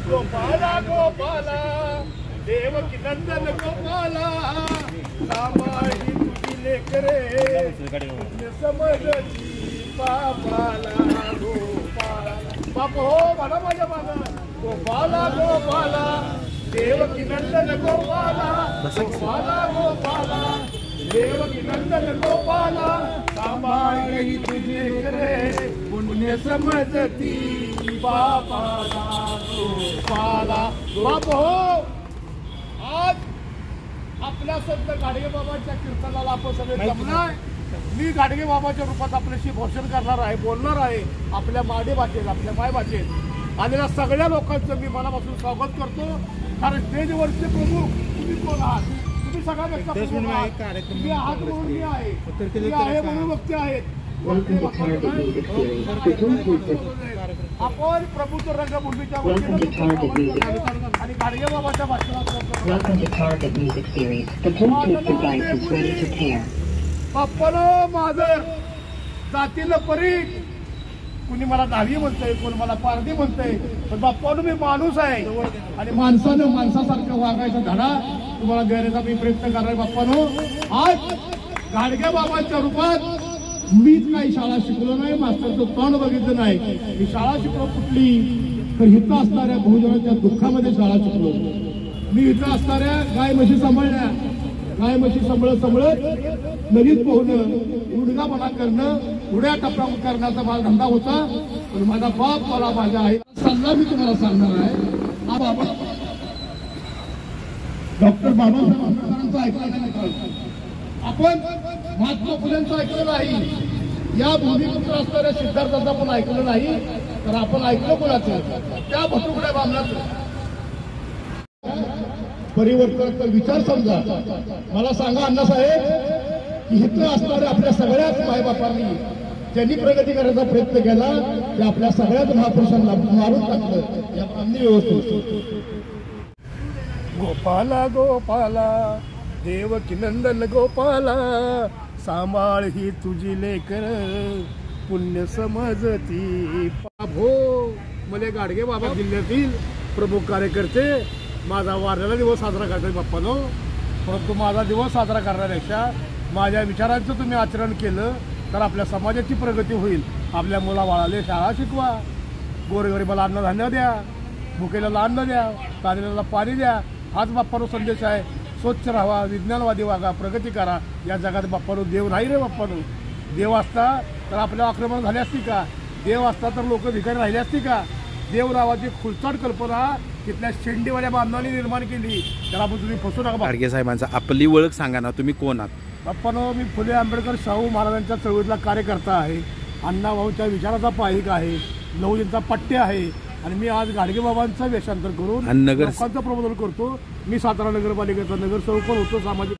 गोपाला गोपाला देवकी नंदन गोपाला सांभाळी तुझी लेकरे समजती बापाला गोपाला बाप हो म्हणा माझ्या मागा गोपाला गोपाला देवकी नंदन गोपाला गोपाला गोपाला देवकी नंदन गोपाला सांभाळी तुझी लेकरे पुण्य समजती बापाला गोपाला बाप हो आज आपल्या संत गाडगे बाबांच्या कीर्तनाला आपण सगळे जमलाय। मी गाडगे बाबाच्या रूपात आपल्याशी भाषण करणार आहे, बोलणार आहे आपल्या माडी भाषेत, आपल्या माय भाषेत। आलेल्या सगळ्या लोकांचं मी मनापासून स्वागत करतो। कारण स्टेजवरचे प्रमुख तुम्ही कोण आहात? तुम्ही सगळ्यापेक्षा प्रमुख आहात। तुम्ही आहात म्हणून मी आहे, तुम्ही आहे म्हणून वक्ते आहेत। आपण प्रभूत्व रंगभूमीच्या आणि गाडगे बाबाच्या भाषणात बाप्पानो माझं जातीला परी कुणी मला दहावी म्हणतंय, कोण मला पारधी म्हणतंय, पण बाप्पानो मी माणूस आहे आणि माणसानं माणसासारखं वागायचा धडा तुम्हाला देण्याचा मी प्रयत्न करणार बाप्पानो। आज गाडगे बाबांच्या रूपात मीच काही शाळा शिकलो नाही, मास्तरचं तोंड बघितलं नाही। मी शाळा शिकलो कुठली तर इथं असणाऱ्या बहुजनांच्या दुःखामध्ये शाळा शिकलो। मी इथं असणाऱ्या गाय म्हशी सांभाळल्या, गाय म्हशी सांभाळत नदीत पोहणं, उडगापणा करणं, उड्या टप्प्या करण्याचा माझा धंदा होता। पण माझा बाप मला माझ्या आई सल्ला मी तुम्हाला सांगणार आहे। हा बाबा डॉक्टर बाबासाहेब आंबेडकरांचं ऐकलं नाही, आपण महात्मा फुलेंचं ऐकलं नाही, या भूमिपुत्र असणाऱ्या सिद्धार्थांचं आपण ऐकलं नाही, तर आपण ऐकलं कोणाचं? त्या भटुकड्या बामणाचं परिवर्तनाचा विचार समजा। मला सांगा अण्णासाहेब की इथं असणाऱ्या आपल्या सगळ्याच मायबापांनी ज्यांनी प्रगती करण्याचा प्रयत्न केला ते आपल्या सगळ्याच महापुरुषांना मारून टाकलं या बामणी व्यवस्थेत। गोपाला गोपाला देवकी नंदन गोपाला सांभाळ ही तुझी लेकर पुण्य समजती बाभो। मले गाडगे बाबा जिल्ह्यातील प्रमुख कार्यकर्ते माझा वारलेला दिवस साजरा करतात बाप्पानो, परंतु माझा दिवस साजरा करण्यापेक्षा माझ्या विचारांचं तुम्ही आचरण केलं तर आपल्या समाजाची प्रगती होईल। आपल्या मुलाबाळाला शाळा शिकवा, गोरगरिबाला अन्नधान्य द्या, भुकेल्याला अन्न द्या, तांदळाला पाणी द्या, हाच बाप्पानो संदेश आहे। स्वच्छ राहा, विज्ञानवादी वागा, प्रगती करा। या जगात बाप्पानो देव नाही रे बाप्पानो। देव असता तर आपल्या आक्रमण झाली असती का? देव असता तर लोक भिकारी राहिली असती का? देव नावाची खुलचाट कल्पना तिथल्या शेंडीवाल्या बांधवांनी निर्माण केली, त्याला आपण तुम्ही फसू नका। गाडगे साहेबांचा आपली ओळख सांगा ना, तुम्ही कोण आहात? बाप्पानो मी फुले आंबेडकर शाहू महाराजांच्या चळवळीतला कार्यकर्ता आहे, अण्णाभाऊच्या विचाराचा पाहिक आहे, लहुजींचा पट्टे आहे आणि मी आज गाडगे बाबांचं वेषांतर करून लोकांचं प्रबोधन करतो। मी सातारा नगरपालिकेचा नगरसेवक पण होतो, सामाजिक